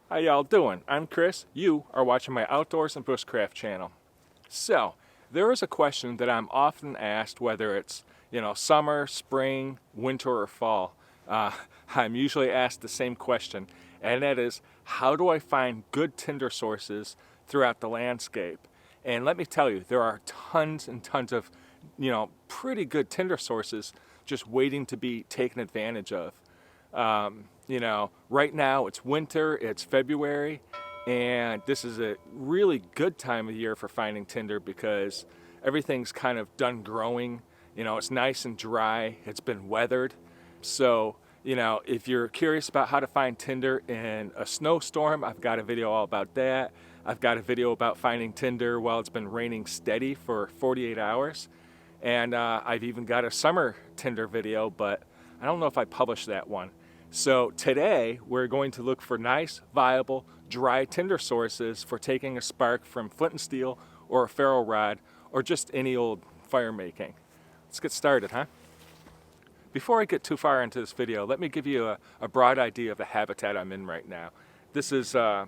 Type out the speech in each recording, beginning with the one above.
How y'all doing? I'm Chris. You are watching my Outdoors and Bushcraft channel. So, there is a question that I'm often asked, whether it's, summer, spring, winter, or fall. Uh, I'm usually asked the same question, and that is, how do I find good tinder sources throughout the landscape? And let me tell you, there are tons and tons of, pretty good tinder sources just waiting to be taken advantage of. Right now it's winter, it's February, and this is a really good time of year for finding tinder because everything's kind of done growing. It's nice and dry, it's been weathered. So, if you're curious about how to find tinder in a snowstorm, I've got a video all about that. I've got a video about finding tinder while it's been raining steady for 48 hours. And I've even got a summer tinder video, but I don't know if I published that one. So today we're going to look for nice, viable, dry tinder sources for taking a spark from flint and steel or a ferro rod or just any old fire making. Let's get started, huh? Before I get too far into this video, let me give you a broad idea of the habitat I'm in right now. This is, a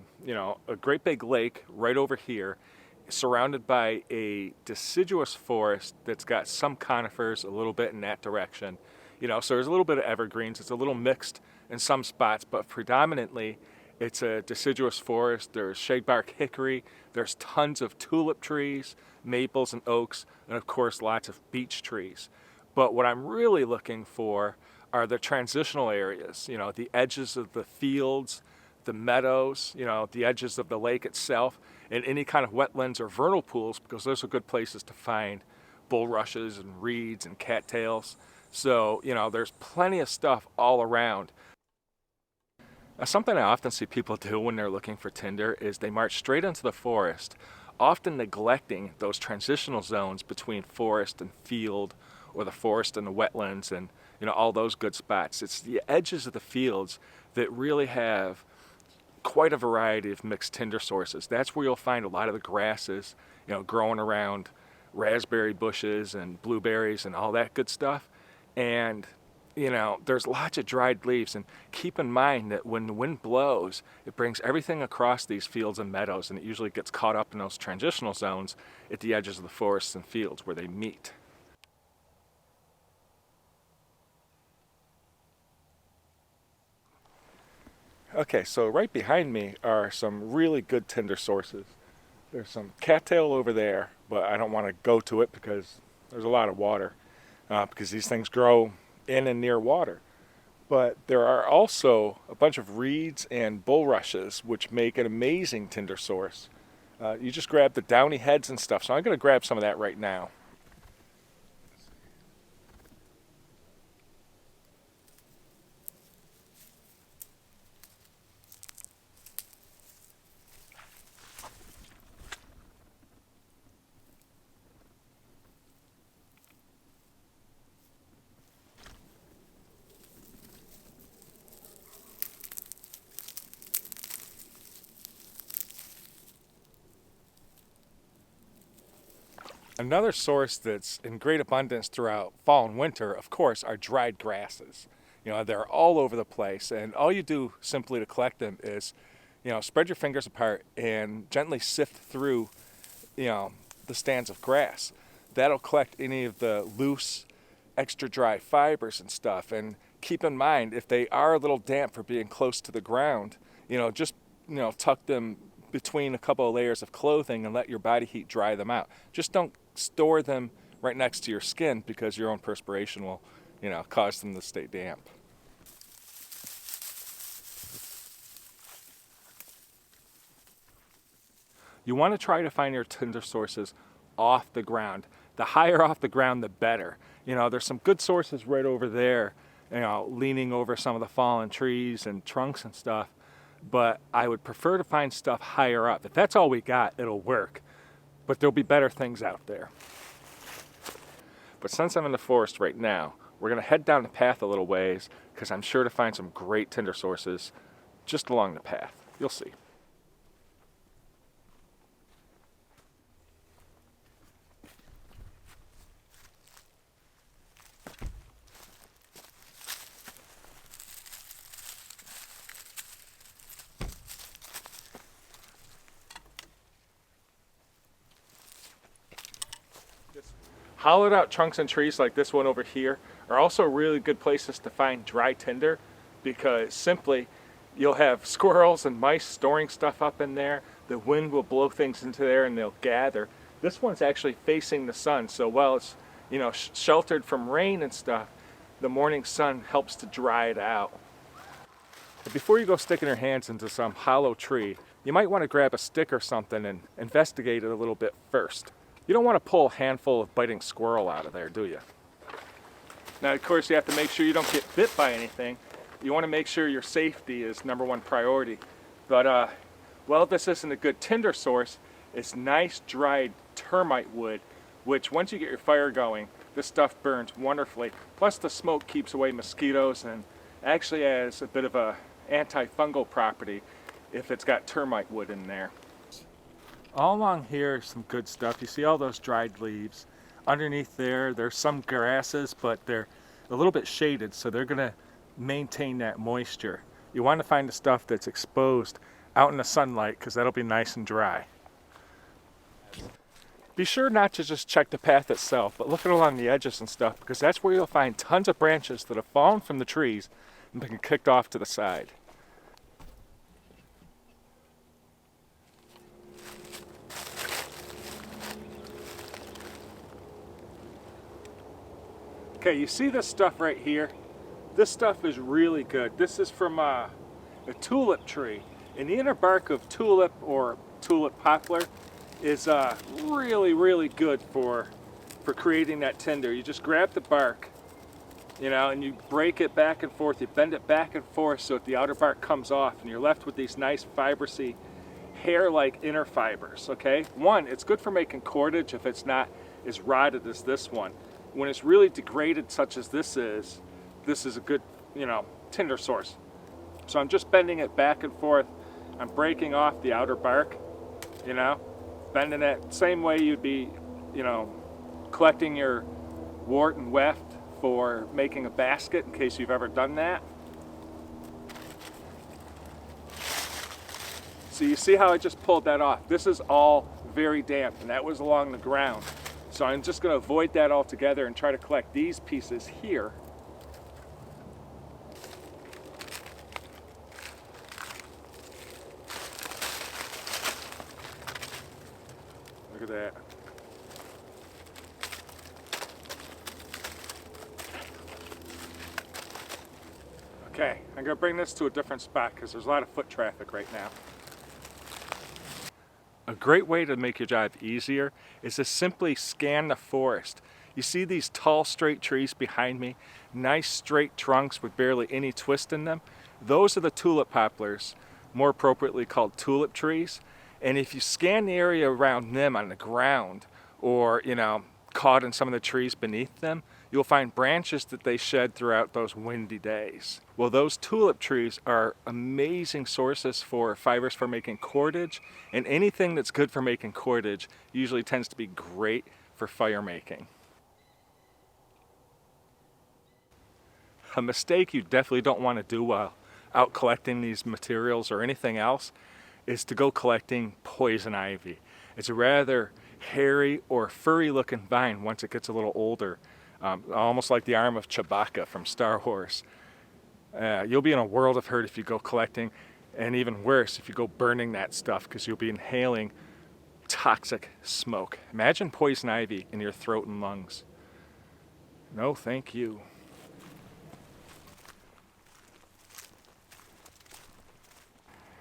great big lake right over here, surrounded by a deciduous forest that's got some conifers a little bit in that direction. So there's a little bit of evergreens. It's a little mixed in some spots, but predominantly it's a deciduous forest. There's shadebark hickory. There's tons of tulip trees, maples and oaks, and of course lots of beech trees. But what I'm really looking for are the transitional areas, the edges of the fields, the meadows, the edges of the lake itself, and any kind of wetlands or vernal pools, because those are good places to find bulrushes and reeds and cattails. So, there's plenty of stuff all around. Now, something I often see people do when they're looking for tinder is they march straight into the forest, often neglecting those transitional zones between forest and field, or the forest and the wetlands, and all those good spots. It's the edges of the fields that really have quite a variety of mixed tinder sources. That's where you'll find a lot of the grasses, growing around raspberry bushes and blueberries and all that good stuff. And there's lots of dried leaves, and keep in mind that when the wind blows, it brings everything across these fields and meadows, and it usually gets caught up in those transitional zones at the edges of the forests and fields where they meet. Okay, so right behind me are some really good tinder sources. There's some cattail over there, but I don't want to go to it because there's a lot of water, because these things grow in and near water. But there are also a bunch of reeds and bulrushes, which make an amazing tinder source. You just grab the downy heads and stuff, so I'm going to grab some of that right now. Another source that's in great abundance throughout fall and winter, of course, are dried grasses. They're all over the place, and all you do simply to collect them is, spread your fingers apart and gently sift through, the stands of grass. That'll collect any of the loose, extra dry fibers and stuff. And keep in mind, if they are a little damp for being close to the ground, just, tuck them between a couple of layers of clothing and let your body heat dry them out. Just don't store them right next to your skin, because your own perspiration will, cause them to stay damp. You want to try to find your tinder sources off the ground. The higher off the ground, the better. There's some good sources right over there, leaning over some of the fallen trees and trunks and stuff. But I would prefer to find stuff higher up. If that's all we got, it'll work. But there'll be better things out there. But since I'm in the forest right now, we're going to head down the path a little ways, because I'm sure to find some great tinder sources just along the path. You'll see. Hollowed out trunks and trees like this one over here are also really good places to find dry tinder, because simply you'll have squirrels and mice storing stuff up in there. The wind will blow things into there and they'll gather. This one's actually facing the sun, so while it's, you know, sheltered from rain and stuff, the morning sun helps to dry it out. But before you go sticking your hands into some hollow tree, you might want to grab a stick or something and investigate it a little bit first. You don't want to pull a handful of biting squirrel out of there, do you? Now, of course, you have to make sure you don't get bit by anything. You want to make sure your safety is #1 priority. But, well, this isn't a good tinder source. It's nice dried termite wood, which once you get your fire going, this stuff burns wonderfully. Plus the smoke keeps away mosquitoes and actually has a bit of a antifungal property if it's got termite wood in there. All along here is some good stuff. You see all those dried leaves. Underneath there's some grasses, but they're a little bit shaded, so they're gonna maintain that moisture. You want to find the stuff that's exposed out in the sunlight, because that'll be nice and dry. Be sure not to just check the path itself, but look at along the edges and stuff, because that's where you'll find tons of branches that have fallen from the trees and been kicked off to the side. Okay, you see this stuff right here? This stuff is really good. This is from a tulip tree. And the inner bark of tulip or tulip poplar is really, really good for creating that tinder. You just grab the bark, you know, and you break it back and forth. You bend it back and forth so that the outer bark comes off, and you're left with these nice fibrous-y, hair-like inner fibers, okay? One, it's good for making cordage if it's not as rotted as this one. When it's really degraded such as this is a good, you know, tinder source. So I'm just bending it back and forth. I'm breaking off the outer bark, you know, bending it same way you'd be, you know, collecting your wart and weft for making a basket, in case you've ever done that. So you see how I just pulled that off? This is all very damp, and that was along the ground. So I'm just going to avoid that altogether and try to collect these pieces here. Look at that. Okay, I'm going to bring this to a different spot because there's a lot of foot traffic right now. A great way to make your job easier is to simply scan the forest. You see these tall, straight trees behind me? Nice, straight trunks with barely any twist in them? Those are the tulip poplars, more appropriately called tulip trees. And if you scan the area around them on the ground, or, you know, caught in some of the trees beneath them, you'll find branches that they shed throughout those windy days. Well, those tulip trees are amazing sources for fibers for making cordage, and anything that's good for making cordage usually tends to be great for fire making. A mistake you definitely don't want to do while out collecting these materials or anything else is to go collecting poison ivy. It's a rather hairy or furry looking vine once it gets a little older. Almost like the arm of Chewbacca from Star Wars. You'll be in a world of hurt if you go collecting, and even worse if you go burning that stuff, because you'll be inhaling toxic smoke. Imagine poison ivy in your throat and lungs. No, thank you.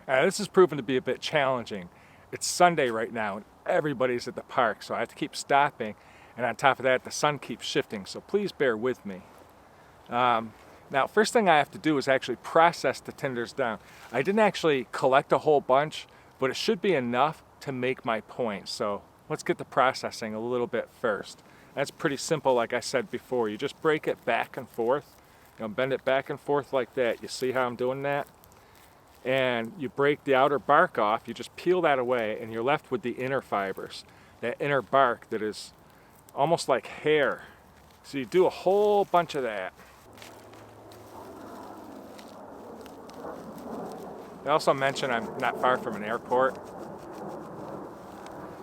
This has proven to be a bit challenging. It's Sunday right now, and everybody's at the park, so I have to keep stopping. And on top of that, the sun keeps shifting, so please bear with me. Now, first thing I have to do is actually process the tinders down. I didn't actually collect a whole bunch, but it should be enough to make my point. So let's get the processing a little bit first. That's pretty simple, like I said before. You just break it back and forth. You know, bend it back and forth like that. You see how I'm doing that? And you break the outer bark off. You just peel that away, and you're left with the inner fibers. That inner bark that is almost like hair. So you do a whole bunch of that. I also mentioned I'm not far from an airport.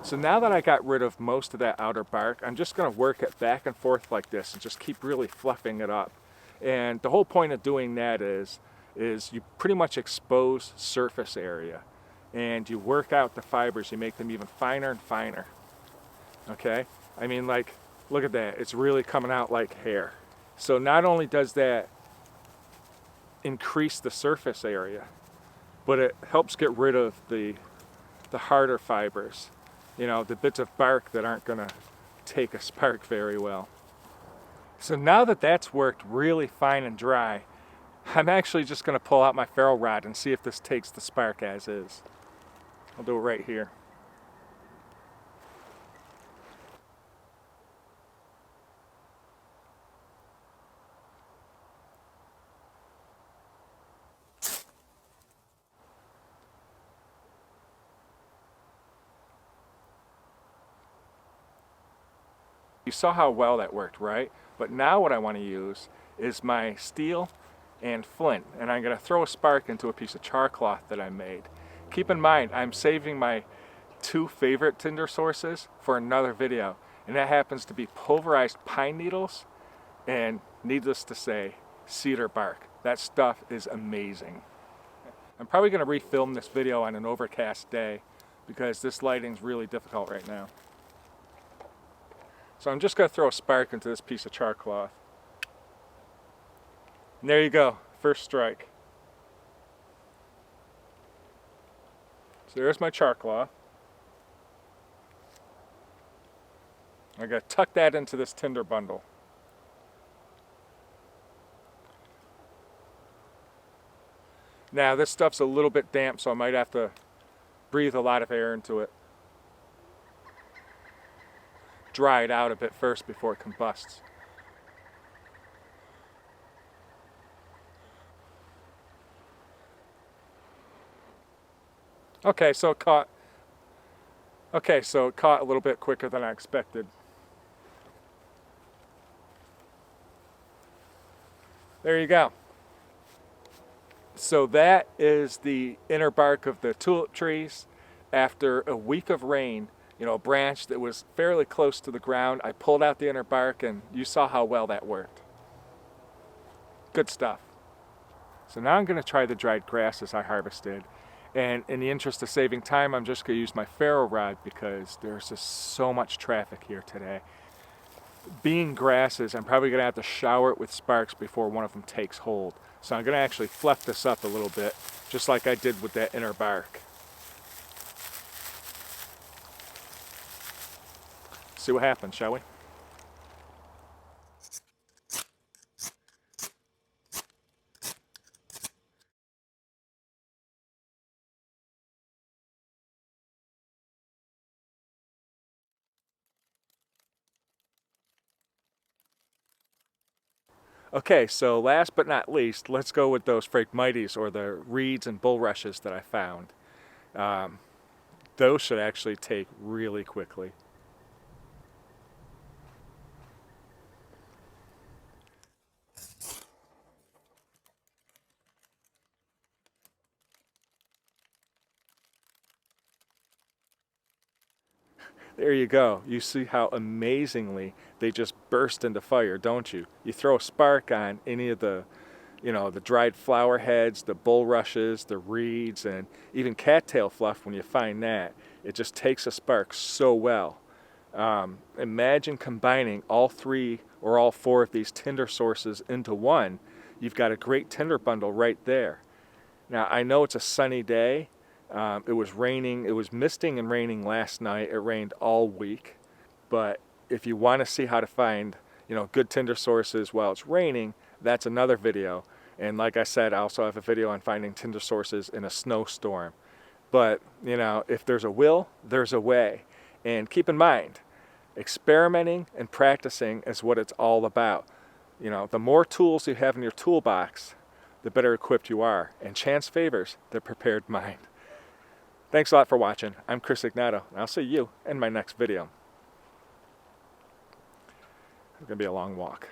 So now that I got rid of most of that outer bark, I'm just going to work it back and forth like this and just keep really fluffing it up. And the whole point of doing that is you pretty much expose surface area and you work out the fibers, you make them even finer and finer. Okay? I mean, like, look at that. It's really coming out like hair. So not only does that increase the surface area, but it helps get rid of the harder fibers. You know, the bits of bark that aren't going to take a spark very well. So now that that's worked really fine and dry, I'm actually just going to pull out my ferro rod and see if this takes the spark as is. I'll do it right here. You saw how well that worked, right? But now what I want to use is my steel and flint, and I'm going to throw a spark into a piece of char cloth that I made. Keep in mind, I'm saving my 2 favorite tinder sources for another video, and that happens to be pulverized pine needles and, needless to say, cedar bark. That stuff is amazing. I'm probably going to refilm this video on an overcast day because this lighting's really difficult right now. So I'm just going to throw a spark into this piece of char cloth. And there you go, first strike. So there's my char cloth. I'm going to tuck that into this tinder bundle. Now this stuff's a little bit damp, so I might have to breathe a lot of air into it. Dry it out a bit first before it combusts. Okay, so it caught a little bit quicker than I expected. There you go. So that is the inner bark of the tulip trees after a week of rain. You know, a branch that was fairly close to the ground. I pulled out the inner bark and you saw how well that worked. Good stuff. So now I'm going to try the dried grasses I harvested. And in the interest of saving time, I'm just going to use my ferro rod because there's just so much traffic here today. Being grasses, I'm probably going to have to shower it with sparks before one of them takes hold. So I'm going to actually fluff this up a little bit, just like I did with that inner bark. See what happens, shall we? Okay, so last but not least, let's go with those Phragmites, or the reeds and bulrushes that I found. Those should actually take really quickly. There you go. You see how amazingly they just burst into fire, don't you? You throw a spark on any of the, the dried flower heads, the bulrushes, the reeds, and even cattail fluff. When you find that, it just takes a spark so well. Imagine combining all 3 or all 4 of these tinder sources into one. You've got a great tinder bundle right there. Now, I know it's a sunny day. It was raining, it was misting and raining last night. It rained all week. But if you want to see how to find, good tinder sources while it's raining, that's another video. And like I said, I also have a video on finding tinder sources in a snowstorm. But, if there's a will, there's a way. And keep in mind, experimenting and practicing is what it's all about. The more tools you have in your toolbox, the better equipped you are. And chance favors the prepared mind. Thanks a lot for watching. I'm Chris Ignato, and I'll see you in my next video. It's going to be a long walk.